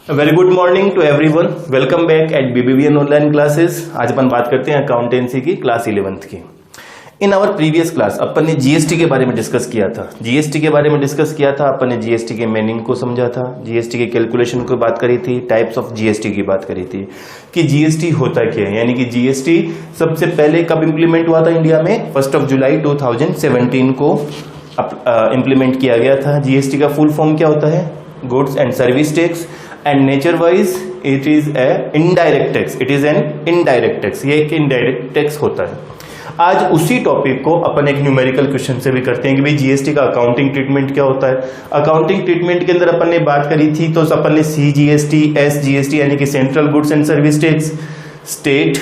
Very good morning to everyone. Welcome back at BBVN online classes. आज अपन बात करते हैं अकाउंटेंसी की क्लास 11th की। इन आवर प्रीवियस क्लास अपन ने जीएसटी के बारे में डिस्कस किया था। अपन ने जीएसटी के मीनिंग को समझा था, जीएसटी के कैलकुलेशन की बात करी थी, टाइप्स ऑफ जीएसटी की बात करी थी कि जीएसटी होता क्या है। यानी कि जीएसटी सबसे पहले कब इंप्लीमेंट हुआ था इंडिया में? 1 जुलाई 2017 को इंप्लीमेंट किया गया था। जीएसटी का फुल फॉर्म क्या होता है? Goods and service tax. And nature wise it is a indirect tax. It is an indirect tax. ये एक इनडायरेक्ट टैक्स होता है। आज उसी टॉपिक को अपन एक न्यूमेरिकल क्वेश्चन से भी करते हैं कि भाई जीएसटी का अकाउंटिंग ट्रीटमेंट क्या होता है। अकाउंटिंग ट्रीटमेंट के अंदर अपन ने बात करी थी तो अपन ने सीजीएसटी, एसजीएसटी यानी कि central goods and service tax, state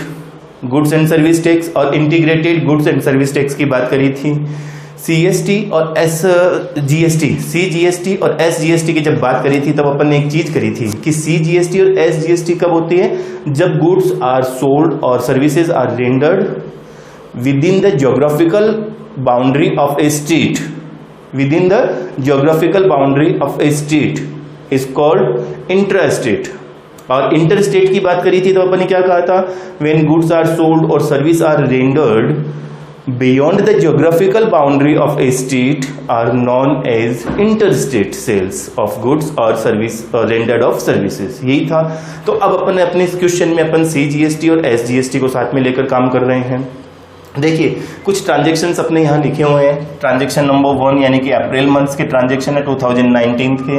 goods and service tax और integrated goods and service tax की बात करी थी। सीएसटी और एसजीएसटी, सीजीएसटी और एसजीएसटी की जब बात करी थी तब अपन ने एक चीज करी थी कि सीजीएसटी और एसजीएसटी कब होती है? जब गुड्स आर सोल्ड और services are rendered within the geographical boundary of a state. Within the geographical boundary of a state is called intrastate. और इंटरस्टेट की बात करी थी तो अपन ने क्या कहा था? When goods are sold or service are rendered beyond the geographical boundary of a state are known as interstate sales of goods or service or rendered of services. यही था। तो अब अपन ने अपने इस क्वेश्चन में अपन सीजीएसटी और एसजीएसटी को साथ में लेकर काम कर रहे हैं। देखिए कुछ ट्रांजेक्शंस अपने यहाँ लिखे हुए हैं। ट्रांजेक्शन नंबर 1 यानी कि अप्रैल मंथ के ट्रांजेक्शन है 2019 के।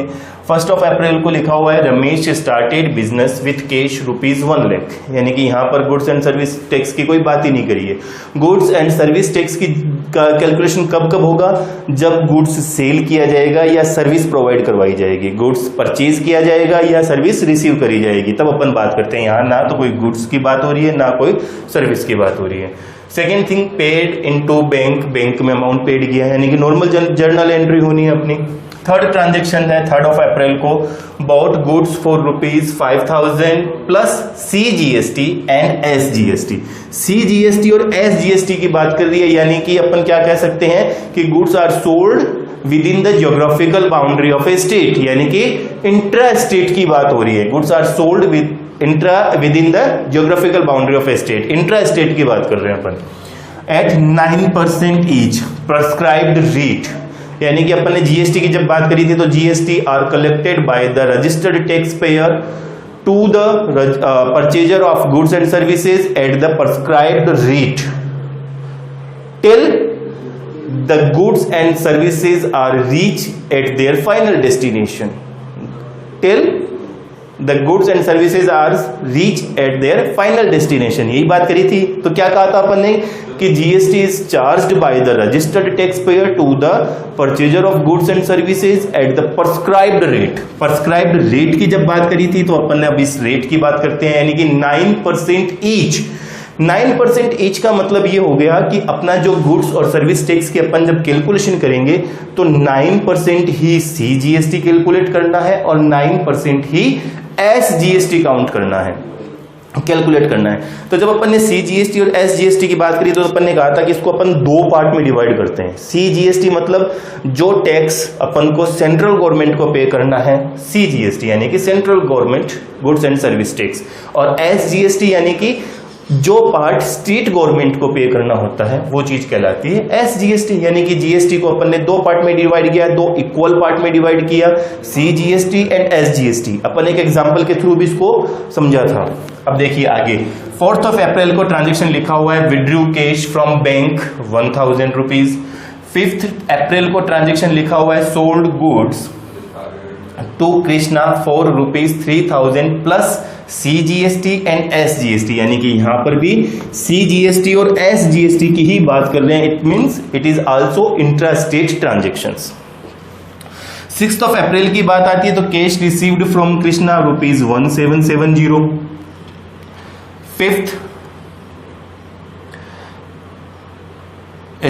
1 अप्रैल को लिखा हुआ है Ramesh started business with cash ₹1 lakh. यानी कि यहाँ पर गुड्स एंड सर्विस टैक्स की कोई बात ही नहीं करी है। गुड्स एंड सर्विस टैक्स की कैलकुलेशन कब कब होगा? जब गुड्स सेल किया जाएगा या सर्विस प्रोवाइड करवाई जाएगी। गुड्स परचेज किया जाएगा या सर्विस रिसीव करी जाएगी, तब अपन बात करते हैं। यहाँ ना तो कोई गुड्स की बात हो रही है ना कोई सर्विस की बात हो रही है। Second thing, paid into bank, bank में अमाउंट पेड किया है यानी कि नॉर्मल जर्नल एंट्री होनी है अपनी। थर्ड ट्रांजेक्शन है 3 अप्रैल को, bought goods for ₹5,000 plus CGST and SGST. CGST और एसजीएसटी की बात कर रही है यानी कि अपन क्या कह सकते हैं कि goods are sold within the geographical boundary of a state, यानी कि इंट्रा स्टेट की बात हो रही है। Goods are sold within the geographical boundary of a state, intra state की बात कर रहे हैं अपन। एट 9% ईच प्रेस्क्राइब्ड रेट, यानी कि अपन ने जीएसटी की जब बात करी थी तो GST are collected by the registered tax payer to the purchaser of goods and services at the prescribed rate till the goods and services are reach at their final destination. Till The goods and services are reach at their final destination, यही बात करी थी। तो क्या कहा था अपन ने कि GST is charged by the registered taxpayer to the purchaser of goods and services at the prescribed rate। prescribed rate की जब बात करी थी तो अपन ने अब इस रेट की बात करते हैं यानी कि 9% ईच। 9% ईच का मतलब ये हो गया कि अपना जो गुड्स और सर्विस टैक्स की अपन जब कैलकुलेशन करेंगे तो 9% ही सीजीएसटी कैलकुलेट करना है और 9% ही एसजीएसटी काउंट करना है, कैलकुलेट करना है। तो जब अपन ने सीजीएसटी और एसजीएसटी की बात करी तो अपन ने कहा था कि इसको अपन 2 पार्ट में डिवाइड करते हैं। सीजीएसटी मतलब जो टैक्स अपन को सेंट्रल गवर्नमेंट को पे करना है, सीजीएसटी यानी कि central government goods and service tax, और एसजीएसटी यानी कि जो पार्ट स्टेट गवर्नमेंट को पे करना होता है वो चीज कहलाती है एसजीएसटी। यानी कि जीएसटी को अपन ने 2 पार्ट में डिवाइड किया, 2 इक्वल पार्ट में डिवाइड किया, सीजीएसटी एंड एसजीएसटी। अपन एक एग्जांपल के थ्रू भी इसको समझा था। अब देखिए आगे 4 अप्रैल को ट्रांजेक्शन लिखा हुआ है विड्रू कैश फ्रॉम बैंक ₹1,000। 5 अप्रैल को ट्रांजेक्शन लिखा हुआ है sold goods to Krishna for ₹3,000 plus CGST and SGST, यानी कि यहां पर भी सीजीएसटी और एसजीएसटी की ही बात कर रहे हैं। It means it is also intrastate transactions. 6 अप्रैल की बात आती है तो cash received from Krishna ₹1770।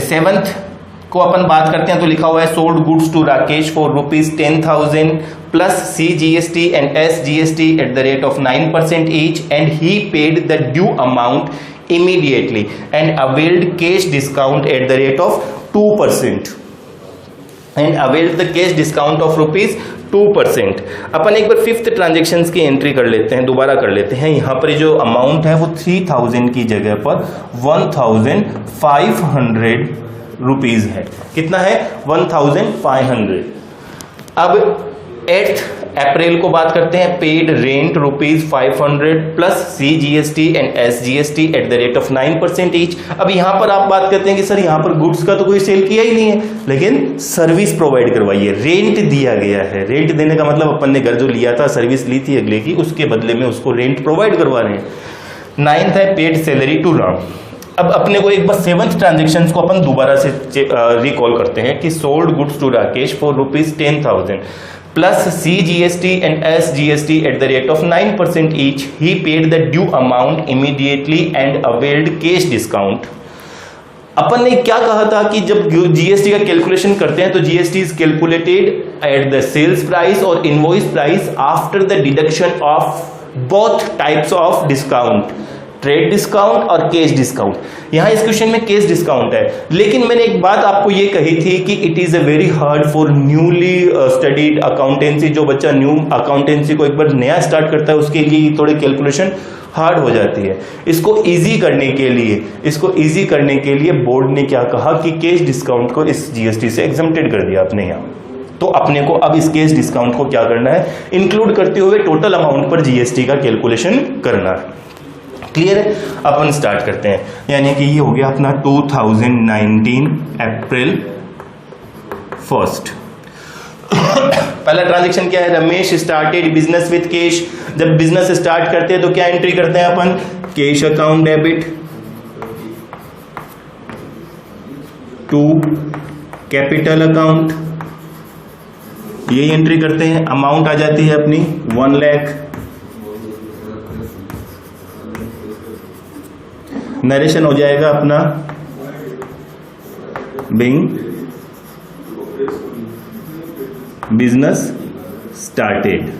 7th को अपन बात करते हैं तो लिखा हुआ है sold goods to Rakesh for ₹10,000 plus CGST and SGST at the rate of 9% each and he paid the due amount immediately and availed cash discount at the rate of 2% and availed the cash discount of 2%। अपन एक बार fifth transaction की entry कर लेते हैं, दोबारा कर लेते हैं। यहाँ पर जो अमाउंट है वो 3000 की जगह पर 1500 रुपीज है। कितना है? 1500। अब 8 अप्रैल को बात करते हैं। Paid rent ₹500 plus CGST and SGST at the rate of 9% each. अब यहां पर आप बात करते हैं कि सर यहां पर गुड्स का तो कोई सेल किया ही नहीं है, लेकिन सर्विस प्रोवाइड करवाई है, रेंट दिया गया है। रेंट देने का मतलब अपन ने घर जो लिया था, सर्विस ली थी अगले की, उसके बदले में उसको रेंट प्रोवाइड करवा रहे हैं। 9th है पेड सैलरी टू राम। अब अपने को एक बार 7th ट्रांजेक्शन को अपन दोबारा से रिकॉल करते हैं कि sold goods to Rakesh for ₹10,000 plus CGST and SGST at the rate of 9% each. He paid the due amount immediately and availed cash discount. अपन ने क्या कहा था कि जब GST का कैलकुलेशन करते हैं तो GST is calculated at the sales price और invoice price after the deduction of both types of discount, trade discount और कैश डिस्काउंट। यहां इस क्वेश्चन में कैश डिस्काउंट है, लेकिन मैंने एक बात आपको ये कही थी कि it is a very hard for newly studied accountancy. जो बच्चा न्यू अकाउंटेंसी को एक बार नया स्टार्ट करता है उसके लिए थोड़े कैलकुलेशन हार्ड हो जाती है। इसको इजी करने के लिए बोर्ड ने क्या कहा कि कैश डिस्काउंट को इस GST से एग्जम्प्टेड कर दिया अपने यहाँ। तो अपने को अब इस कैश डिस्काउंट को क्या करना है? इंक्लूड करते हुए टोटल अमाउंट पर GST का कैलकुलेशन करना है। क्लियर है? अपन स्टार्ट करते हैं। यानी कि ये हो गया अपना 2019 अप्रैल 1st। पहला ट्रांजैक्शन क्या है? Ramesh started business with cash. जब बिजनेस स्टार्ट करते हैं तो क्या एंट्री करते हैं अपन? Cash account debit to capital account, ये एंट्री करते हैं। अमाउंट आ जाती है अपनी 1 लाख। नरेशन हो जाएगा अपना बिंग बिजनेस स्टार्टेड।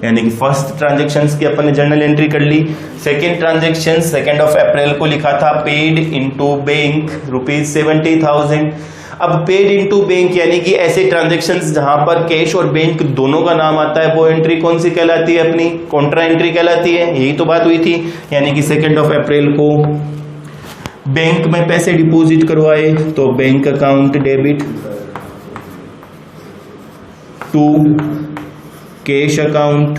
यानी कि फर्स्ट ट्रांजेक्शन्स की अपन ने जर्नल एंट्री कर ली। सेकेंड ट्रांजेक्शन 2 अप्रैल को लिखा था पेड इनटू बैंक ₹70,000। अब पेड इनटू बैंक यानी कि ऐसे ट्रांजैक्शंस जहां पर कैश और बैंक दोनों का नाम आता है, वो एंट्री कौन सी कहलाती है? अपनी कॉन्ट्रा एंट्री कहलाती है। यही तो बात हुई थी। यानी कि 2 अप्रैल को बैंक में पैसे डिपॉजिट करवाए तो bank account debit to cash account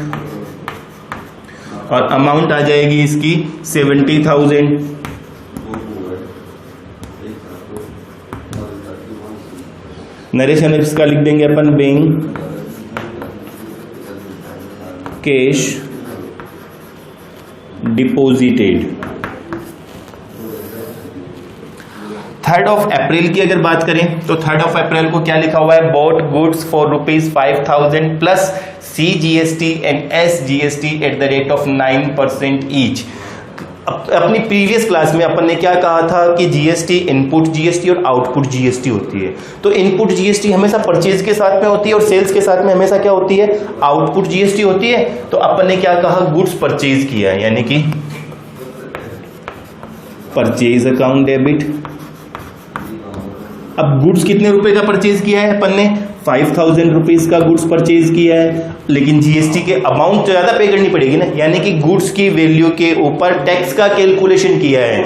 और अमाउंट आ जाएगी इसकी 70,000। नरेशन इसका लिख देंगे अपन बैंक कैश डिपॉजिटेड। 3 अप्रैल की अगर बात करें तो 3 अप्रैल को क्या लिखा हुआ है? Bought goods for ₹5,000 plus CGST and SGST at the rate of 9% each. अपनी प्रीवियस क्लास में अपन ने क्या कहा था कि GST इनपुट GST और आउटपुट GST होती है। तो इनपुट GST हमेशा परचेज के साथ में होती है और सेल्स के साथ में हमेशा क्या होती है? आउटपुट GST होती है। तो अपन ने क्या कहा? गुड्स परचेज किया है, यानी कि परचेज अकाउंट डेबिट। अब गुड्स कितने रुपए का परचेज किया है अपन ने? 5,000 रुपीज का गुड्स परचेज किया है, लेकिन GST के अमाउंट ज्यादा पे करनी पड़ेगी ना, यानी कि गुड्स की वैल्यू के ऊपर टैक्स का कैलकुलेशन किया है।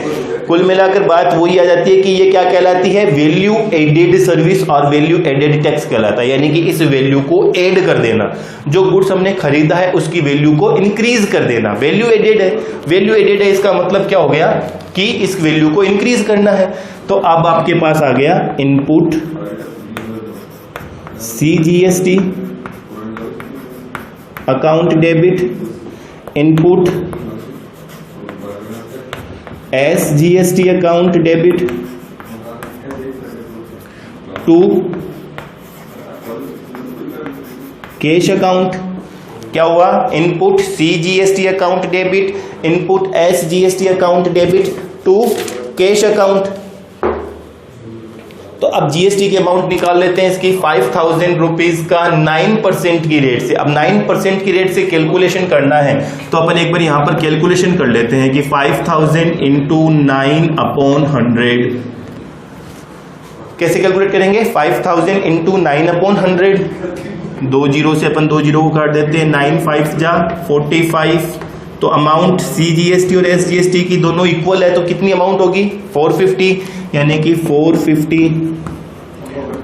कुल मिलाकर बात वही आ जाती है कि ये क्या कहलाती है? वैल्यू एडेड सर्विस और वैल्यू एडेड टैक्स कहलाता है। यानी कि इस वैल्यू को ऐड कर देना, जो गुड्स हमने खरीदा है उसकी वैल्यू को इंक्रीज कर देना। वैल्यू एडेड है, वैल्यू एडेड है, इसका मतलब क्या हो गया कि इस वैल्यू को इंक्रीज करना है। तो अब आपके पास आ गया input CGST account debit, input SGST account debit to cash account. क्या हुआ? Input CGST account debit, input SGST account debit to cash account. तो अब GST की अमाउंट निकाल लेते हैं इसकी 5,000 रुपीज का 9% की रेट से। अब 9% की रेट से कैलकुलेशन करना है तो अपन एक बार यहां पर कैलकुलेशन कर लेते हैं कि 5,000 इंटू 9/100 कैसे कैलकुलेट करेंगे? 5000 इंटू 9/100, 2 जीरो से अपन 2 जीरो को काट देते हैं, 9 5 जा 45। तो अमाउंट CGST और SGST की दोनों इक्वल है, तो कितनी अमाउंट होगी? 450, यानी कि 450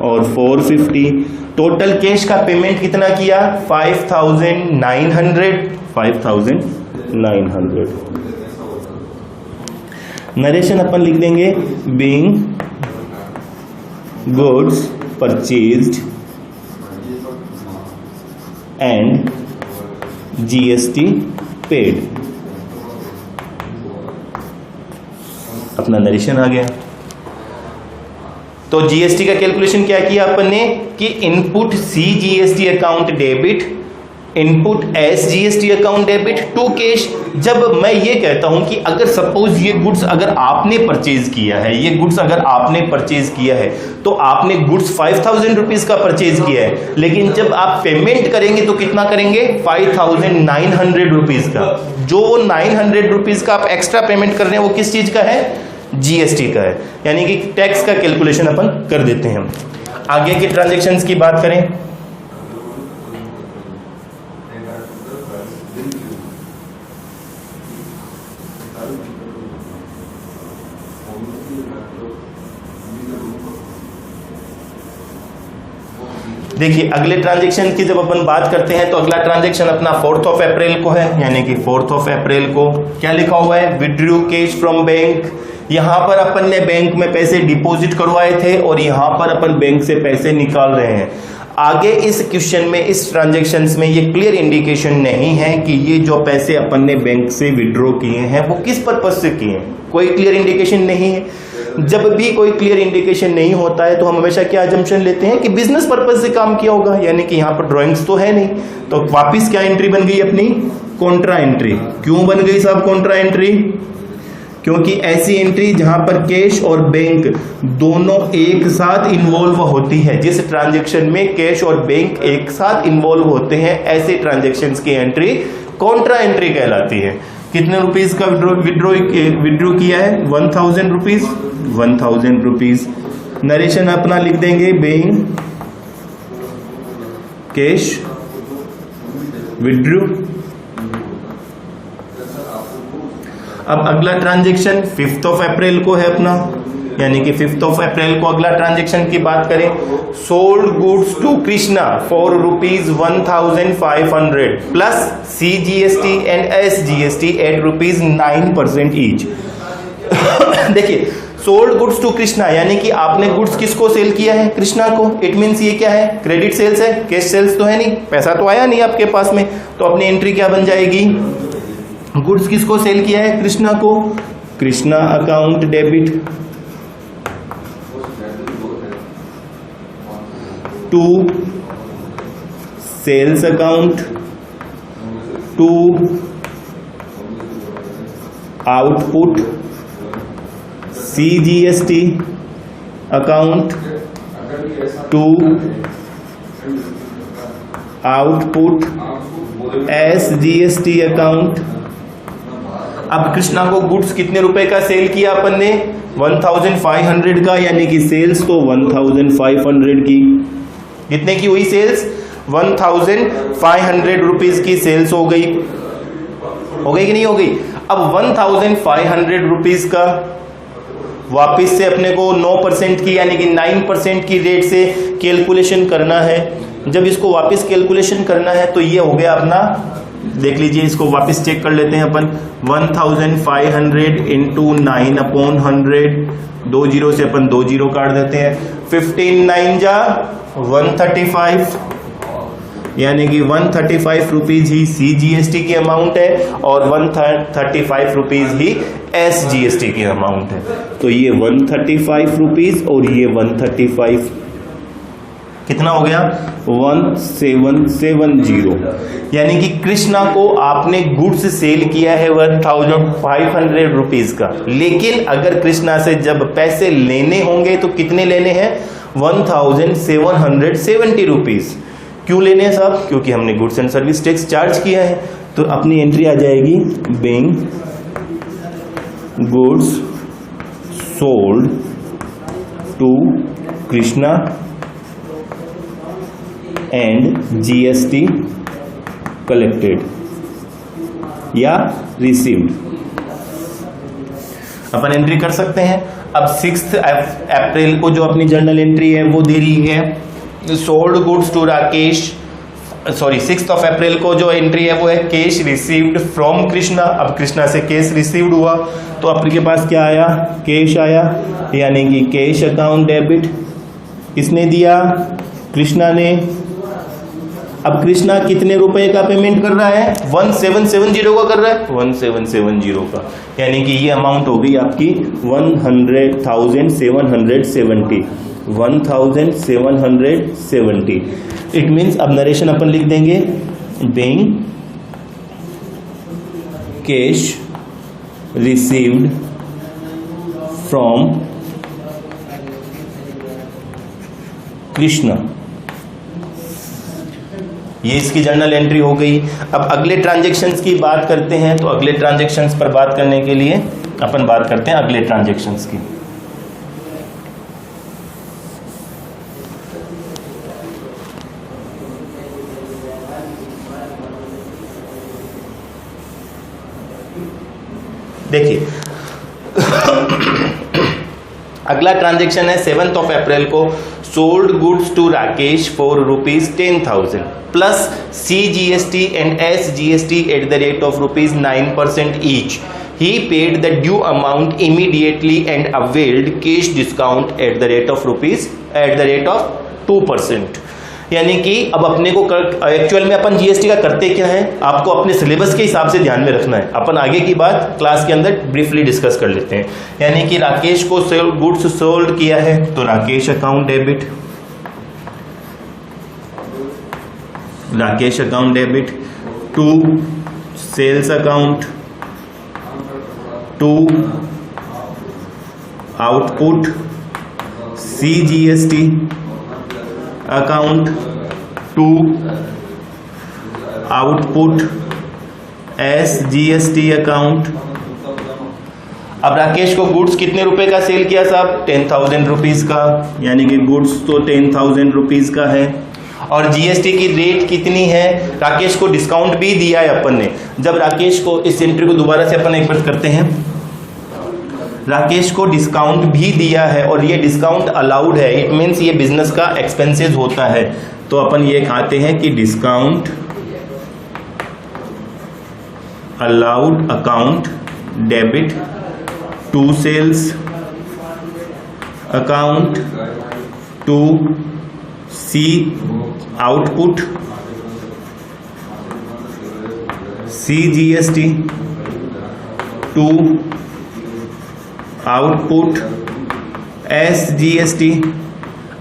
और 450। टोटल कैश का पेमेंट कितना किया? 5900। नरेशन अपन लिख देंगे being goods purchased and GST paid. अपना नरेशन आ गया। तो GST का कैलकुलेशन क्या किया अपन ने कि input CGST account debit, input SGST account debit to cash. जब मैं ये कहता हूं कि अगर सपोज ये गुड्स अगर आपने परचेज किया है, ये गुड्स अगर आपने परचेज किया है, तो आपने गुड्स 5000 रुपीज का परचेज किया है, लेकिन जब आप पेमेंट करेंगे तो कितना करेंगे? 5900 रुपीज का। जो वो 900 रुपीज का आप एक्स्ट्रा पेमेंट कर रहे हैं वो किस चीज का है? GST का है, यानी कि टैक्स का कैलकुलेशन अपन कर देते हैं। आगे की ट्रांजैक्शंस की बात करें, देखिए अगले ट्रांजैक्शन की जब अपन बात करते हैं तो अगला ट्रांजैक्शन अपना 4 अप्रैल को है, यानी कि 4 अप्रैल को क्या लिखा हुआ है? Withdrew cash from bank. यहां पर अपन ने बैंक में पैसे डिपॉजिट करवाए थे और यहां पर अपन बैंक से पैसे निकाल रहे हैं। आगे इस क्वेश्चन में, इस ट्रांजैक्शंस में ये क्लियर इंडिकेशन नहीं है कि ये जो पैसे अपन ने बैंक से विड्रॉ किए हैं वो किस पर्पज से किए हैं, कोई क्लियर इंडिकेशन नहीं है। जब भी कोई क्लियर इंडिकेशन नहीं होता है तो हम हमेशा क्या अजम्पशन लेते हैं कि बिजनेस पर्पज से काम किया होगा, यानी कि यहाँ पर ड्राइंग्स तो है नहीं। तो वापिस क्या एंट्री बन गई अपनी? Contra entry. क्यों बन गई साहब कॉन्ट्रा एंट्री? क्योंकि ऐसी एंट्री जहां पर कैश और बैंक दोनों एक साथ इन्वॉल्व होती है, जिस ट्रांजैक्शन में कैश और बैंक एक साथ इन्वॉल्व होते हैं, ऐसे ट्रांजैक्शंस की एंट्री कॉन्ट्रा एंट्री कहलाती है। कितने रुपीज का विड्रॉ किया है? 1000 रुपीज, 1000 रुपीज। नरेशन अपना लिख देंगे बीइंग कैश विड्रॉ। अब अगला ट्रांजैक्शन 5 अप्रैल को है अपना, यानी कि 5 अप्रैल को अगला ट्रांजैक्शन की बात करें, sold goods to Krishna for ₹1500 plus CGST and SGST at ₹9% each. देखिए सोल्ड गुड्स टू कृष्णा, यानी कि आपने गुड्स किसको सेल किया है? कृष्णा को। इट मीन्स ये क्या है? क्रेडिट सेल्स है, कैश सेल्स तो है नहीं, पैसा तो आया नहीं आपके पास में। तो अपनी एंट्री क्या बन जाएगी? गुड्स किसको सेल किया है? कृष्णा को। Krishna account debit to sales account to output CGST account to output SGST account. अब कृष्णा को गुड्स कितने रुपए का सेल किया अपन ने? 1500 का, यानी कि सेल्स तो 1500 की। कितने की हुई सेल्स? 1500 रुपीज की सेल्स हो गई कि नहीं हो गई? अब 1500 रुपीज का वापिस से अपने को 9% की, यानी कि 9% की रेट से कैलकुलेशन करना है। जब इसको वापस कैलकुलेशन करना है तो ये हो गया अपना, देख लीजिए इसको वापस चेक कर लेते हैं अपन। 1500 इंटू 9/100, 2 जीरो से अपन 2 जीरो काट देते हैं। 15 9 जा 135, यानी कि 135 रुपीज ही CGST की अमाउंट है और 135 रुपीज ही SGST की अमाउंट है। तो ये 135 रुपीज और ये 135 कितना हो गया? 1770। यानी कि कृष्णा को आपने गुड्स सेल किया है 1500 रुपीज का, लेकिन अगर कृष्णा से जब पैसे लेने होंगे तो कितने लेने हैं? 1770 रुपीज। क्यों लेने हैं साहब? क्योंकि हमने goods and service tax charge किया है। तो अपनी एंट्री आ जाएगी being goods sold to Krishna and GST collected या रिसीव्ड। अपन एंट्री कर सकते हैं। अब 6 अप्रैल को जो अपनी जर्नल एंट्री है वो दे रही है sold goods to Rakesh, sorry 6 अप्रैल को जो एंट्री है वो है कैश रिसीव्ड फ्रॉम कृष्णा। अब कृष्णा से कैश रिसीव्ड हुआ तो आपके पास क्या आया, कैश आया, यानी कि कैश अकाउंट डेबिट किसने दिया, कृष्णा ने। अब कृष्णा कितने रुपए का पेमेंट कर रहा है, 1770 का कर रहा है, 1770 का, यानी कि ये अमाउंट होगी आपकी 1770। इट मीन्स अब नरेशन अपन लिख देंगे, being cash received from Krishna. ये इसकी जर्नल एंट्री हो गई। अब अगले ट्रांजैक्शंस की बात करते हैं, तो अगले ट्रांजैक्शंस पर बात करने के लिए अपन बात करते हैं अगले ट्रांजैक्शंस की। देखिए अगला ट्रांजैक्शन है 7 अप्रैल को sold goods to Rakesh for ₹10,000 plus CGST and SGST at the rate of ₹9% each. He paid the due amount immediately and availed cash discount at the rate of 2%। यानी कि अब अपने को एक्चुअल में अपन GST का करते क्या है, आपको अपने सिलेबस के हिसाब से ध्यान में रखना है। अपन आगे की बात क्लास के अंदर ब्रीफली डिस्कस कर लेते हैं। यानी कि राकेश को गुड्स सोल्ड किया है तो Rakesh account debit, Rakesh account debit to sales account to output CGST account to output SGST account. अब राकेश को गुड्स कितने रुपए का सेल किया साहब, 10,000 रुपीज का, यानी कि गुड्स तो 10,000 रुपीज का है। और GST की रेट कितनी है, राकेश को डिस्काउंट भी दिया है अपन ने। जब राकेश को, इस एंट्री को दोबारा से अपन एक बार करते हैं, राकेश को डिस्काउंट भी दिया है और ये डिस्काउंट अलाउड है, इट मीन्स ये बिजनेस का एक्सपेंसेस होता है। तो अपन ये कहते हैं कि discount allowed account debit to sales account to C output CGST to output SGST।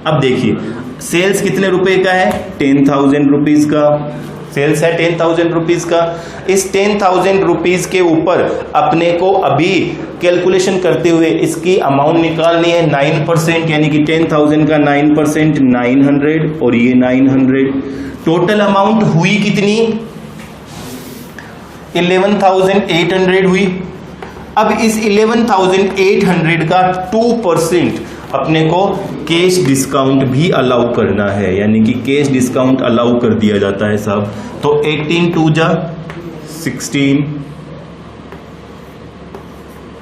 अब देखिए सेल्स कितने रुपए का है, 10,000 रुपीज का सेल्स है, 10,000 रुपीज का। इस 10,000 रुपीज के ऊपर अपने को अभी कैलकुलेशन करते हुए इसकी अमाउंट निकालनी है 9%, यानी कि 10,000 का 9% 900 और ये 900। टोटल अमाउंट हुई कितनी, 11,800 हुई। अब इस 11,800 का 2% अपने को कैश डिस्काउंट भी अलाउ करना है, यानी कि कैश डिस्काउंट अलाउ कर दिया जाता है साहब। तो 18 2 जा 16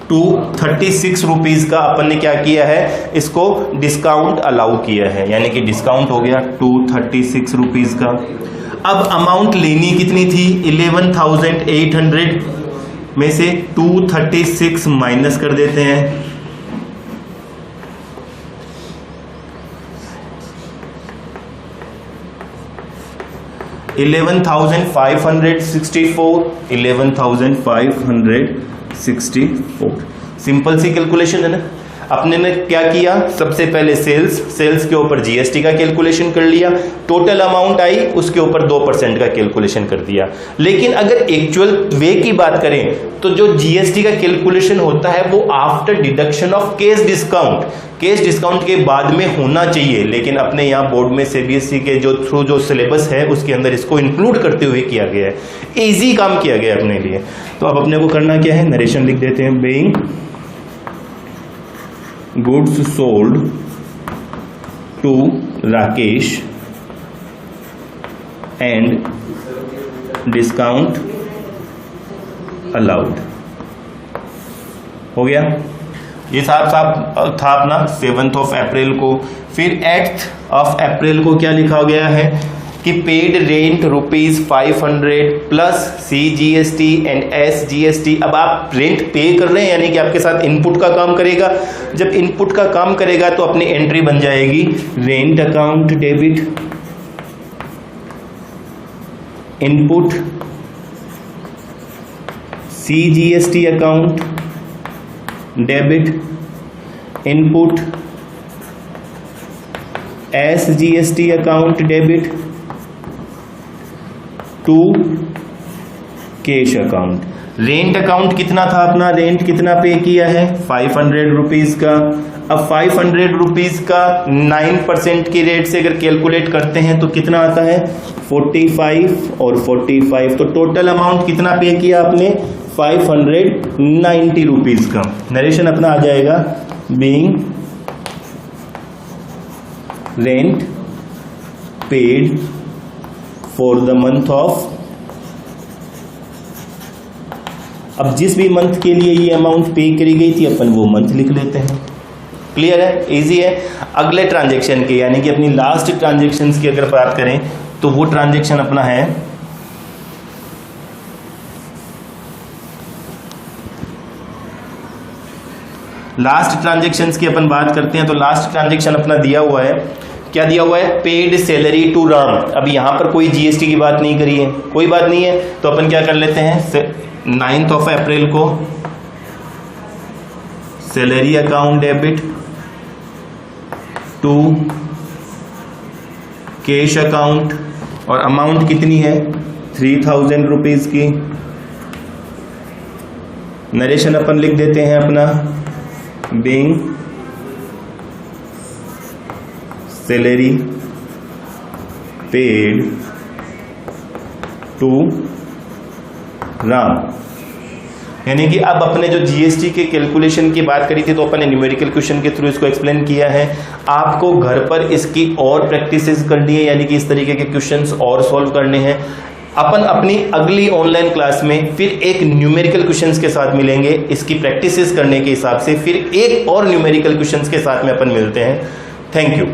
टू 36 रुपीज का अपन ने क्या किया है, इसको डिस्काउंट अलाउ किया है, यानी कि डिस्काउंट हो गया 236 रुपीज का। अब अमाउंट लेनी कितनी थी, 11,800 में से 236 माइनस कर देते हैं, 11,564 11,564। सिंपल सी कैलकुलेशन है ना। अपने ने क्या किया, सबसे पहले सेल्स के ऊपर GST का कैलकुलेशन कर लिया, टोटल अमाउंट आई उसके ऊपर 2% का कैलकुलेशन कर दिया। लेकिन अगर एक्चुअल वे की बात करें तो जो GST का कैलकुलेशन होता है वो after deduction of cash discount के बाद में होना चाहिए, लेकिन अपने यहाँ बोर्ड में CBSE के जो थ्रू जो सिलेबस है उसके अंदर इसको इंक्लूड करते हुए किया गया है, इजी काम किया गया है अपने लिए। तो अब अपने को करना क्या है, नरेशन लिख देते हैं, being goods sold to Rakesh and discount allowed. हो गया, ये साहब था अपना 7th ऑफ अप्रैल को। फिर 8th ऑफ अप्रैल को क्या लिखा गया है कि paid rent ₹500 plus CGST and SGST। अब आप रेंट पे कर रहे हैं, यानी कि आपके साथ इनपुट का काम करेगा। जब इनपुट का काम करेगा तो अपनी एंट्री बन जाएगी rent account debit, input CGST account debit, input SGST account debit to cash account. Rent account कितना था अपना, रेंट कितना पे किया है 500 रुपीज का। अब 500 रुपीज का 9% की रेट से अगर कैलकुलेट करते हैं तो कितना आता है 45 और 45, तो टोटल अमाउंट कितना पे किया आपने 590 रुपीज का। नरेशन अपना आ जाएगा being rent paid for the month of. अब जिस भी मंथ के लिए ये अमाउंट पे करी गई थी अपन वो मंथ लिख लेते हैं। क्लियर है, इजी है। अगले ट्रांजैक्शन के यानी कि अपनी लास्ट ट्रांजैक्शंस की अगर बात करें तो वो ट्रांजैक्शन अपना है लास्ट ट्रांजैक्शंस की अपन बात करते हैं तो लास्ट ट्रांजैक्शन अपना दिया हुआ है, क्या दिया हुआ है पेड सैलरी टू राम। अब यहां पर कोई जीएसटी की बात नहीं करी है, कोई बात नहीं है, तो अपन क्या कर लेते हैं 9th ऑफ अप्रैल को salary account debit to cash account, और अमाउंट कितनी है 3000 रुपीज की। नरेशन अपन लिख देते हैं अपना being salary paid to Ram. यानी कि अब अपने जो जीएसटी के कैलकुलेशन की बात करी थी तो अपन ने न्यूमेरिकल क्वेश्चन के थ्रू इसको एक्सप्लेन किया है। आपको घर पर इसकी और प्रैक्टिसेस करनी है, यानी कि इस तरीके के क्वेश्चंस और सॉल्व करने हैं। अपन अपनी अगली ऑनलाइन क्लास में फिर एक न्यूमेरिकल क्वेश्चंस के साथ मिलेंगे, इसकी प्रैक्टिसेस करने के हिसाब से फिर एक और न्यूमेरिकल क्वेश्चंस के साथ में अपन मिलते हैं। Thank you.